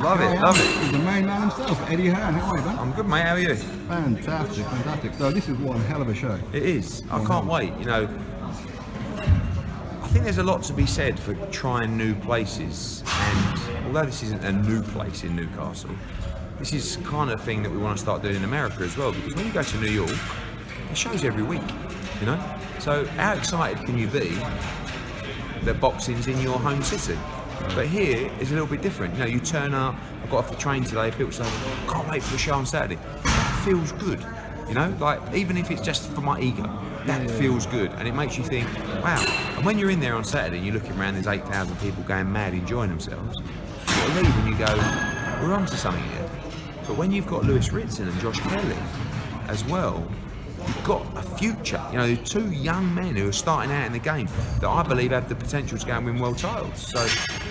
Love it, love it. He's the main man himself, Eddie Hearn. How are you, man? I'm good, mate. How are you? Fantastic, fantastic. So this is one hell of a show. It is. I can't wait. You know, I think there's a lot to be said for trying new places. And although this isn't a new place in Newcastle, this is kind of thing that we want to start doing in America as well. Because when you go to New York, it shows every week. You know. So how excited can you be that boxing's in your home city? But here is a little bit different. You know, you turn up. I got off the train today. People say, "Can't wait for the show on Saturday." That feels good. You know, like even if it's just for my ego, that feels good, and it makes you think, "Wow!" And when you're in there on Saturday, and you're looking around, there's 8,000 people going mad, enjoying themselves. You leave and you go, "We're onto something here." But when you've got Lewis Ritson and Josh Kelly as well, you've got a future. You know, two young men who are starting out in the game that I believe have the potential to go and win world titles. So,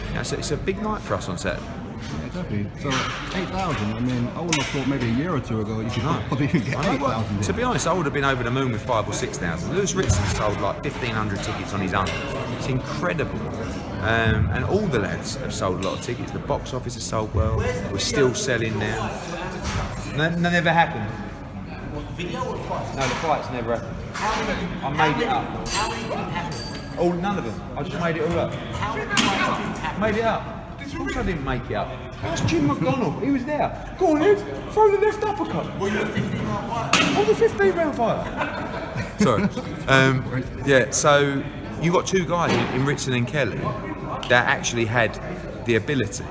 you know, it's a big night for us on Saturday. Yeah, definitely. So 8,000. I mean, I would have thought maybe a year or two ago you could probably get 8,000. To be honest, I would have been over the moon with 5,000 or 6,000. Lewis Ritson sold like 1,500 tickets on his own. It's incredible. And all the lads have sold a lot of tickets. The box office has sold well. We're still selling now. That never happened. Video or fight? No, the fight's never happened. I made it up. How many didn't happen? Oh, none of them. I just made it all up. How many fights didn't happen? Made it up. Of course I didn't make it up. That's Jim McDonald. He was there. Go on, Ed. Throw the left uppercut. Were you a 15-round fighter? I was a 15-round fighter. Sorry. Yeah, so you got two guys in Ritson and Kelly that actually had the ability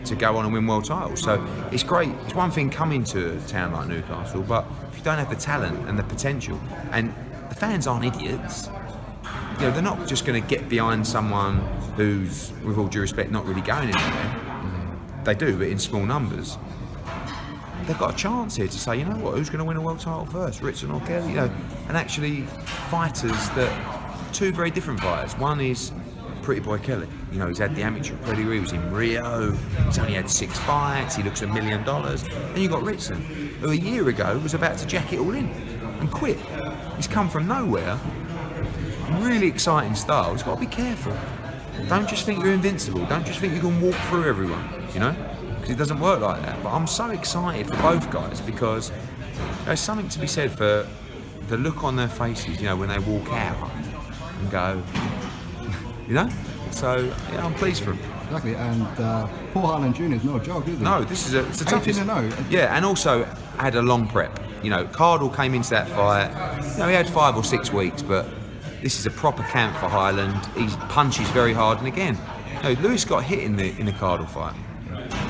to go on and win world titles. So it's great. It's one thing coming to a town like Newcastle, but if you don't have the talent and the potential, and the fans aren't idiots, you know, they're not just going to get behind someone who's, with all due respect, not really going anywhere. They do, but in small numbers. They've got a chance here to say, you know what, who's going to win a world title first, Ritson or Kelly? You know, and actually fighters that, two very different fighters. One is Pretty Boy Kelly. You know, he's had the amateur pedigree, he was in Rio, he's only had 6 fights, he looks $1 million. Then you got Ritson, who a year ago was about to jack it all in and quit. He's come from nowhere, really exciting style. He's got to be careful. Don't just think you're invincible, don't just think you can walk through everyone, you know? Because it doesn't work like that. But I'm so excited for both guys because there's something to be said for the look on their faces, you know, when they walk out and go, you know? So, yeah, I'm pleased for him. Exactly, and Paul Harlan Jr. is no joke, is he? No, it's the toughest. 18-0. Yeah, and also had a long prep. You know, Cardle came into that fight, you know, he had 5 or 6 weeks, but this is a proper camp for Highland. He punches very hard, and again, you know, Lewis got hit in the Cardle fight.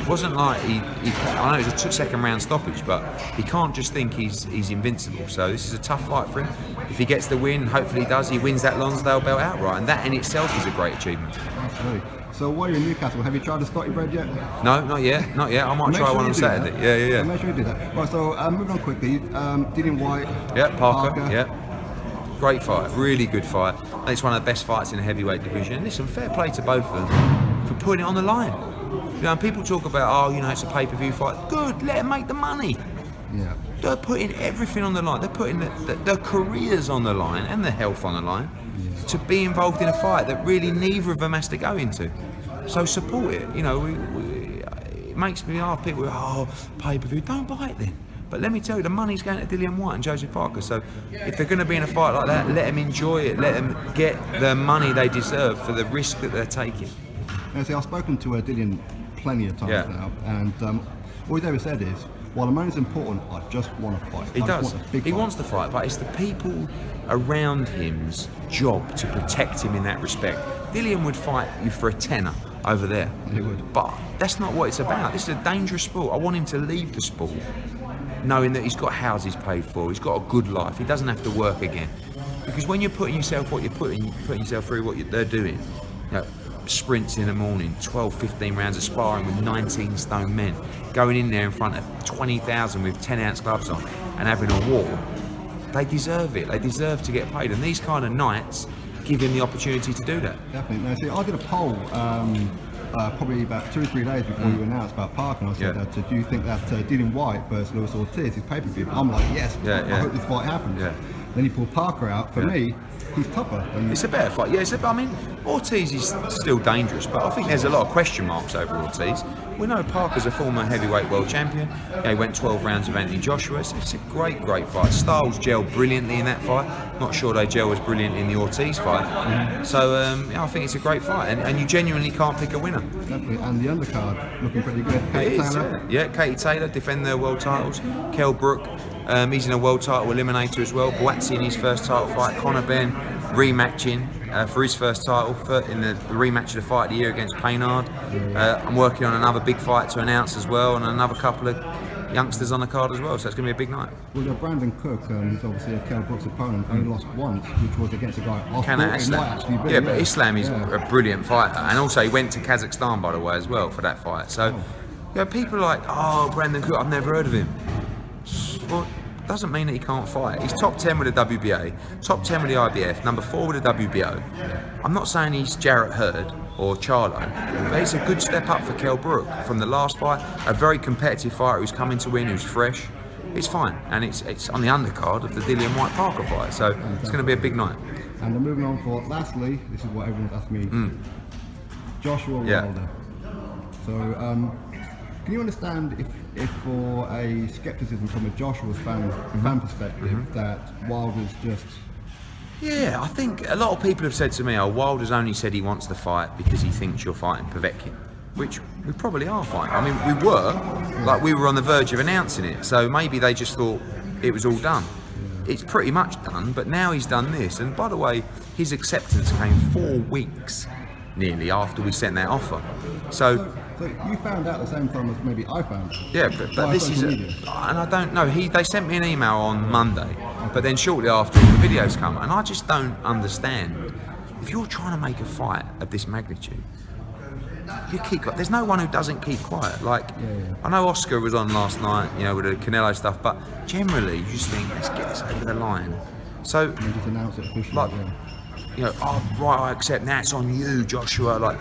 It wasn't like I know it was a second round stoppage, but he can't just think he's invincible. So this is a tough fight for him. If he gets the win, hopefully he does, he wins that Lonsdale belt outright, and that in itself is a great achievement. Absolutely. So while you're in Newcastle, have you tried the Scotty bread yet? No, not yet. I might try one on Saturday. Yeah. Make sure you do that. Right, so moving on quickly, Dillian White. Yeah, Parker. Yeah. Great fight, really good fight. I think it's one of the best fights in the heavyweight division. Listen, fair play to both of them for putting it on the line. You know, and people talk about, you know, it's a pay-per-view fight. Good, let them make the money. Yeah. They're putting everything on the line. They're putting their careers on the line and their health on the line to be involved in a fight that really neither of them has to go into. So support it. You know, it makes me laugh. People go, pay-per-view. Don't buy it then. But let me tell you, the money's going to Dillian White and Joseph Parker. So if they're going to be in a fight like that, let them enjoy it. Let them get the money they deserve for the risk that they're taking. Now, see, I've spoken to Dillian plenty of times now, and all he's ever said is, while the money's important, I just want to fight. He does. He wants to fight, but it's the people around him's job to protect him in that respect. Dillian would fight you for a tenner over there. He would. But that's not what it's about. This is a dangerous sport. I want him to leave the sport knowing that he's got houses paid for, he's got a good life, he doesn't have to work again. Because when you're putting yourself, what you're putting yourself through, they're doing, you know, sprints in the morning, 12, 15 rounds of sparring with 19 stone men, going in there in front of 20,000 with 10-ounce gloves on and having a war, they deserve it. They deserve to get paid. And these kind of nights give him the opportunity to do that. Definitely. Now, see, I did a poll probably about 2 or 3 days before you announced about Park, and I said, do you think that Dillian White versus Lewis Ortiz is pay-per-view? I'm like, yes, I hope this fight happens. Yeah. Then you pull Parker out. For me, he's tougher. It's a better fight. Yeah, I mean, Ortiz is still dangerous, but I think there's a lot of question marks over Ortiz. We know Parker's a former heavyweight world champion. He went 12 rounds with Anthony Joshua. It's a great fight. Styles gelled brilliantly in that fight. Not sure they gel as brilliant in the Ortiz fight. So I think it's a great fight, and you genuinely can't pick a winner. Definitely. And the undercard looking pretty good. It is, yeah. Katie Taylor defend their world titles. Kell Brook, he's in a world title eliminator as well. Boateng in his first title fight. Conor Benn rematching for his first title in the rematch of the fight of the year against Paynard. I'm working on another big fight to announce as well, and another couple of youngsters on the card as well, so it's going to be a big night. Well, Brandon Cook, who's obviously a Kell Brook's opponent, only lost once, which was against a guy I thought Islam. But Islam is a brilliant fighter, and also he went to Kazakhstan, by the way, as well for that fight. So, people are like, oh, Brandon Cook, I've never heard of him. Well, doesn't mean that he can't fight. He's top 10 with the WBA, top 10 with the IBF, number 4 with the WBO. I'm not saying he's Jarrett Hurd or Charlo, but it's a good step up for Kell Brook from the last fight. A very competitive fighter who's coming to win, who's fresh. It's fine, and it's on the undercard of the Dillian White Parker fight, so it's going to be a big night. And we're moving on for lastly, this is what everyone's asked me, Joshua Wilder. So, can you understand if for a skepticism from a Joshua fan perspective that Wilder's just... Yeah, I think a lot of people have said to me, oh, Wilder's only said he wants the fight because he thinks you're fighting Povetkin, which we probably are fighting. I mean, we were on the verge of announcing it, so maybe they just thought it was all done. It's pretty much done, but now he's done this. And by the way, his acceptance came 4 weeks nearly after we sent that offer. So you found out at the same time as maybe I found out. Yeah, but this is, and I don't know. They sent me an email on Monday, but then shortly after all the videos come, and I just don't understand. If you're trying to make a fight of this magnitude, you keep. There's no one who doesn't keep quiet. I know Oscar was on last night, with the Canelo stuff, but generally you just think, let's get this over the line. So you just announce it officially. Oh right, I accept. Now it's on you, Joshua.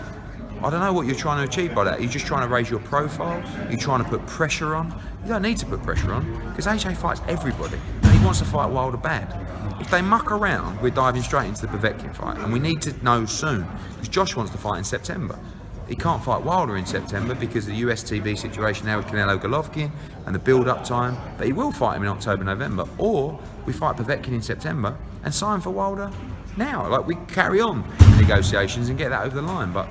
I don't know what you're trying to achieve by that. You're just trying to raise your profile. You're trying to put pressure on. You don't need to put pressure on because AJ fights everybody, and he wants to fight Wilder bad. If they muck around, we're diving straight into the Povetkin fight, and we need to know soon because Josh wants to fight in September. He can't fight Wilder in September because of the US TV situation now with Canelo Golovkin and the build-up time, but he will fight him in October, November, or we fight Povetkin in September and sign for Wilder now. We carry on the negotiations and get that over the line, but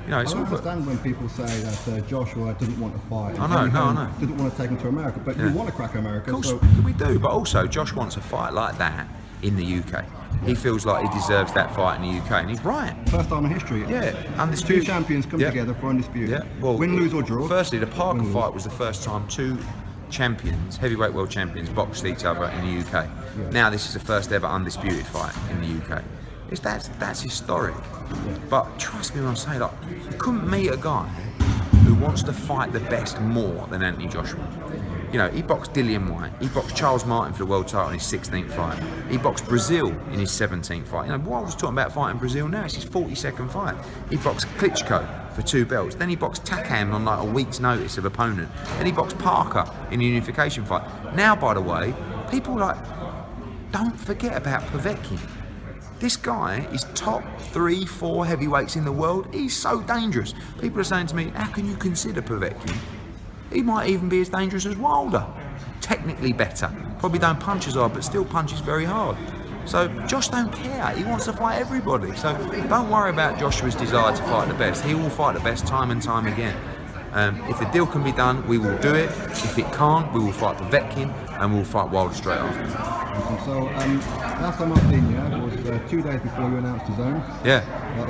it's I all understand when people say that Joshua doesn't want to fight. I know. Didn't want to take him to America, but you want to crack America. Of course, we do, but also Josh wants a fight like that in the UK. He feels like he deserves that fight in the UK, and he's right. First time in history. Yeah, undisputed. 2 champions come together for undisputed. Yeah, well, win, lose or draw. Firstly, the Parker fight was the first time 2 champions, heavyweight world champions, boxed each other in the UK. Yeah. Now this is the first ever undisputed fight in the UK. That's historic. Yeah. But trust me when I say you couldn't meet a guy who wants to fight the best more than Anthony Joshua. He boxed Dillian White, he boxed Charles Martin for the world title in his 16th fight, he boxed Brazil in his 17th fight. While I was talking about fighting Brazil now, it's his 42nd fight. He boxed Klitschko for 2 belts, then he boxed Takam on a week's notice of opponent, then he boxed Parker in the unification fight. Now, by the way, people don't forget about Povetkin. This guy is top 3, 4 heavyweights in the world. He's so dangerous. People are saying to me, how can you consider Povetkin? He might even be as dangerous as Wilder. Technically better. Probably don't punch as hard, but still punches very hard. So Josh don't care. He wants to fight everybody. So don't worry about Joshua's desire to fight the best. He will fight the best time and time again. If the deal can be done, we will do it. If it can't, we will fight Povetkin and we'll fight Wilder straight after. So last time I've seen you was 2 days before you announced DAZN. Yeah.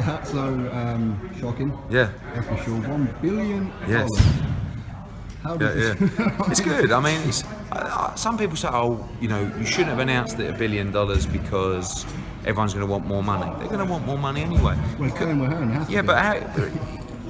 That's so shocking. Yeah. That's for sure. $1 billion. Yes. How does this... It's good. I mean, some people say, you shouldn't have announced it $1 billion because everyone's going to want more money. They're going to want more money anyway. Well, it's going with HEARN, it has to be.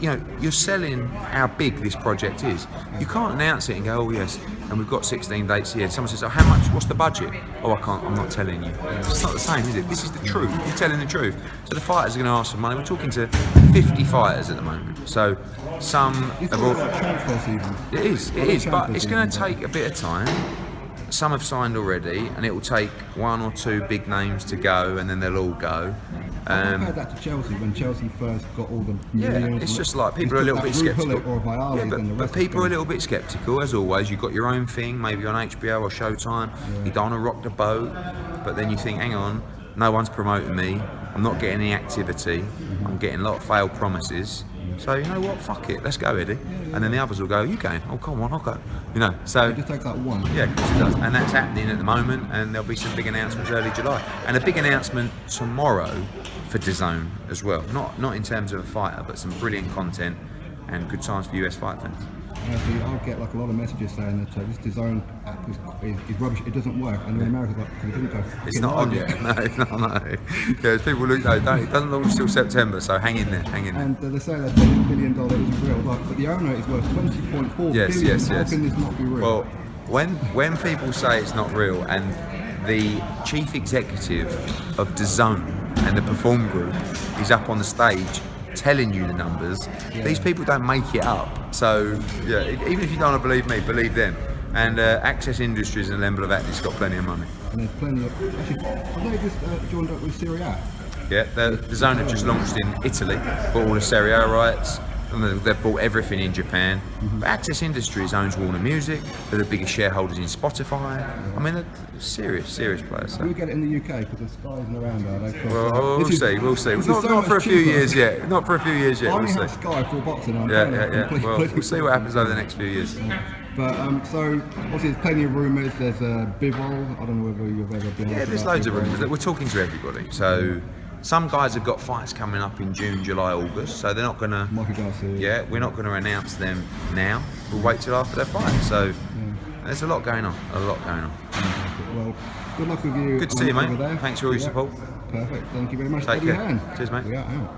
But you're selling how big this project is. You can't announce it and go, oh yes, and we've got 16 dates here. Someone says, oh, how much, what's the budget? Oh, I'm not telling you. It's not the same, is it? This is the truth. You're telling the truth. So the fighters are going to ask for money. We're talking to 50 fighters at the moment. So some... It's all about transfer season. It is, but it's going to take a bit of time. some have signed already, and it will take 1 or 2 big names to go, and then they'll all go. I compared that to Chelsea when Chelsea first got all the Yeah, millions. it's just like people are a little bit Drew sceptical. Pullet or Vialli, Yeah, and the but rest people are a is little bit sceptical, as always. You've got your own thing, maybe on HBO or Showtime. You don't want to rock the boat, but then you think, hang on, no one's promoting me. I'm not getting any activity. I'm getting a lot of failed promises. So you know what? Fuck it. Let's go, Eddie. And then the others will go, you going? Oh, come on, I'll go. You know. So It just takes that one. yeah, of course it does. And that's happening at the moment, and there'll be some big announcements early July. And a big announcement tomorrow for DAZN as well. Not in terms of a fighter, but some brilliant content and good times for US fight fans. Actually, I'll get like a lot of messages saying that this DAZN app is rubbish. It doesn't work. And in America, like, it didn't go. It's not on yet. No, it's not. No. Yeah, people look. No, it doesn't launch till September. So hang in there. Hang in there. And they say that $10 billion is real, but the owner is worth 20.4 Yes, billion. yes, How yes. can this not be real? Well, when people say it's not real, and the chief executive of DAZN and the Perform Group is up on the stage telling you the numbers, these people don't make it up. So yeah, even if you don't want to believe me, believe them. And Access Industries and Lemble of Atlas got plenty of money. and there's plenty of. Actually, have they just joined up with Serie A? Yeah, the zone have just launched in Italy, bought all the Serie A rights, and they've bought everything in Japan. But Access Industries owns Warner Music, they're the biggest shareholders in Spotify. I mean, they're serious players. So. Do we get it in the UK because the Sky isn't around, are they? Well, This is- we'll see. this is Not, so not much for a few cheaper. years yet. Not for a few years yet. I We'll only see. have Sky for boxing. I'm Yeah, paying yeah, a yeah. complete- Well, we'll see what happens over the next few years. But so obviously there's plenty of rumours. There's Bivol. I don't know whether you've ever been. Yeah, asked there's about loads of Bivol. rumours. We're talking to everybody. So some guys have got fights coming up in June, July, August. So they're not going to. Michael Garcia. Yeah, we're not going to announce them now. We'll wait till after their fight. So there's a lot going on. A lot going on. Well, good luck with you. Good to see you, over mate. there. Thanks for all your support. Perfect. Thank you very much. Take Eddie care. Hearn. Cheers, mate. We are out.